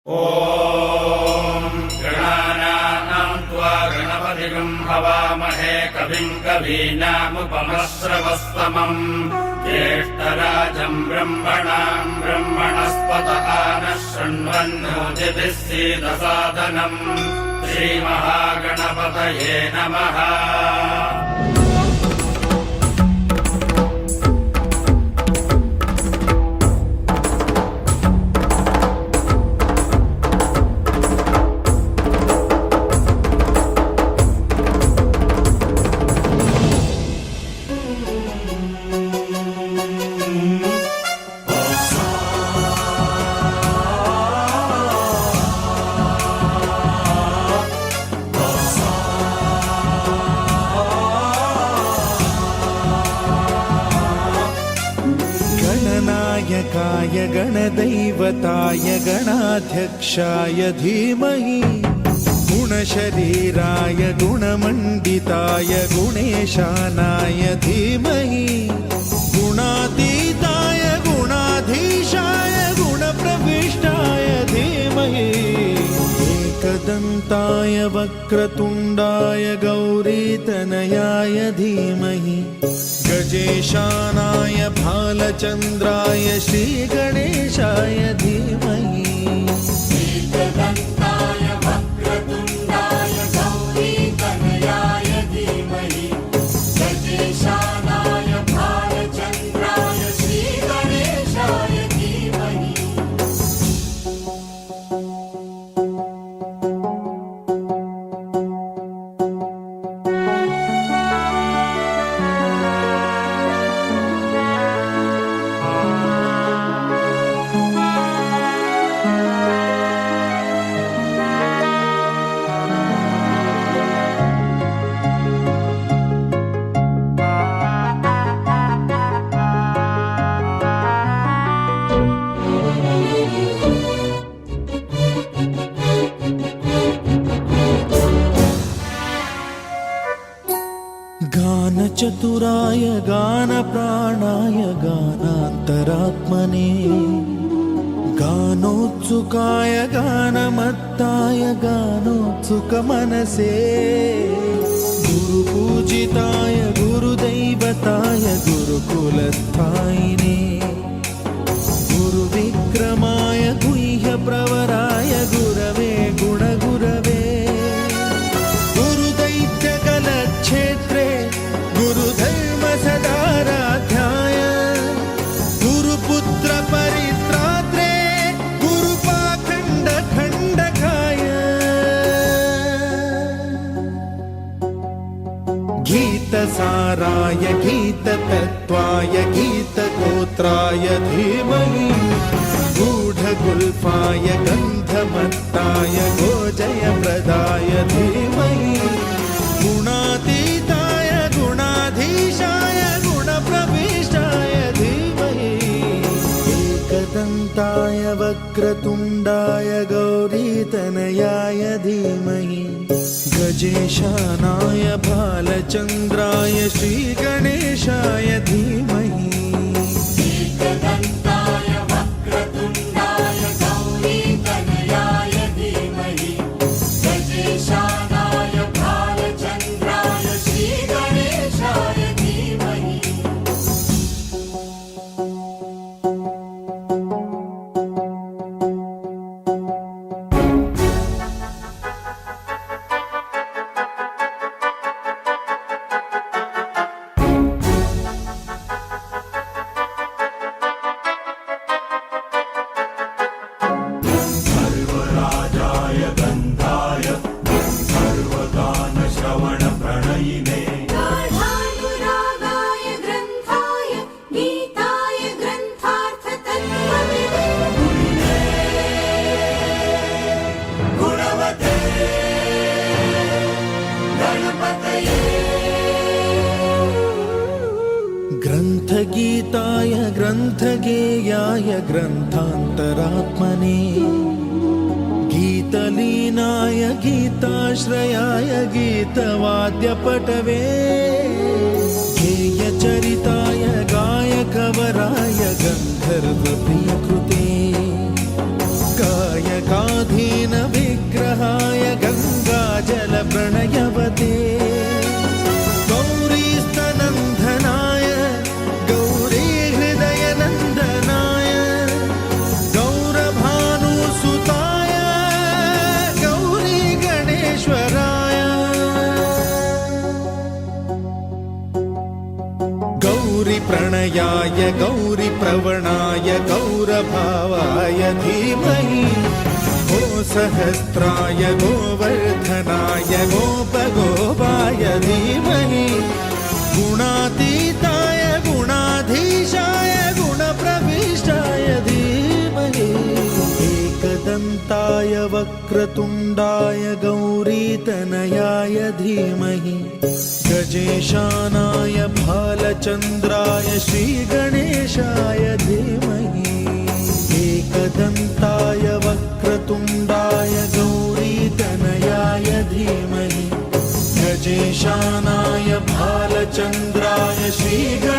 ॐ गणानां त्वा गणपतिं हवामहे कविं कवीनामुपमश्रवस्तमम् ज्येष्ठराजं ब्रह्मणां ब्रह्मणस्पत नः शृण्वन्नोतिभिः सीदसादनम् श्रीमहागणपतये नमः। गणनायकाय गणदैवताय गणाध्यक्षाय धीमहि गुणशरीराय गुणमण्डिताय गुणेशानाय धीमहि गुणातीताय गुणाधीशाय गुणप्रविष्टाय धीमहि एकदन्ताय वक्रतुण्डाय गौरीतनयाय धीमहि गजेशानाय भालचन्द्राय श्रीगणेशाय धीमहि एकदन्ताय वक्रतुण्डाय गौरीतनयाय धीमहि गजेशानाय भालचन्द्राय श्रीगणेशाय धीमहि। गानचतुराय गानप्राणाय गानान्तरात्मने गानोत्सुकाय गानमत्ताय गानोत्सुकमनसे गुरुपूजिताय गुरुदैवताय गुरुकुलस्थायिने गुरुविक्रमाय गुह्यप्रवराय गुरवे गुणगुरवे गुरुदैत्यकलक्षेत्रे गुरुधर्मसदाराध्याय गुरुपुत्र परित्रात्रे गुरुपाखण्डखण्डकाय गीतसाराय गीततत्त्वाय गीतगोत्राय धीमहि गूढगुल्फाय गन्धमत्ताय गोजयप्रदाय धीमहि गुणातीताय गुणाधीशाय गुणप्रविष्टाय धीमहि एकदन्ताय वक्रतुण्डाय गौरीतनयाय धीमहि गजेशानाय भालचन्द्राय श्रीगणेशाय धीमहि एकदन्ताय वक्रतुण्डाय गौरीतनयाय धीमहि गजेशानाय भालचन्द्राय श्रीगणेशाय धीमहि। सर्वराजाय गन्धाय सर्वगानश्रवणप्रणयिने गाढानुरागाय ग्रन्थाय गीताय ग्रन्थार्थतत्त्वविदे गुणवते गणपतये ग्रन्थगीताय ग्रन्थगेयाय ग्रन्थान्तरात्मने गीतलीनाय गीताश्रयाय गीतवाद्यपटवे गेयचरिताय गायकवराय गन्धर्वप्रियकृते गायकात् गजाननाय गौरिप्रवणाय गौरभावाय धीमहि गोसहस्राय गोवर्धनाय गोपगोपाय धीमहि गुणातीताय गुणाधीशाय गुणप्रविष्टाय धीमहि एकदन्ताय वक्रतुण्डाय गौरीतनयाय धीमहि गजेशानाय भालचन्द्राय श्रीगणेशाय धीमहि एकदन्ताय वक्रतुण्डाय गौरीतनयाय धीमहि गजेशानाय भालचन्द्राय श्रीगणेशाय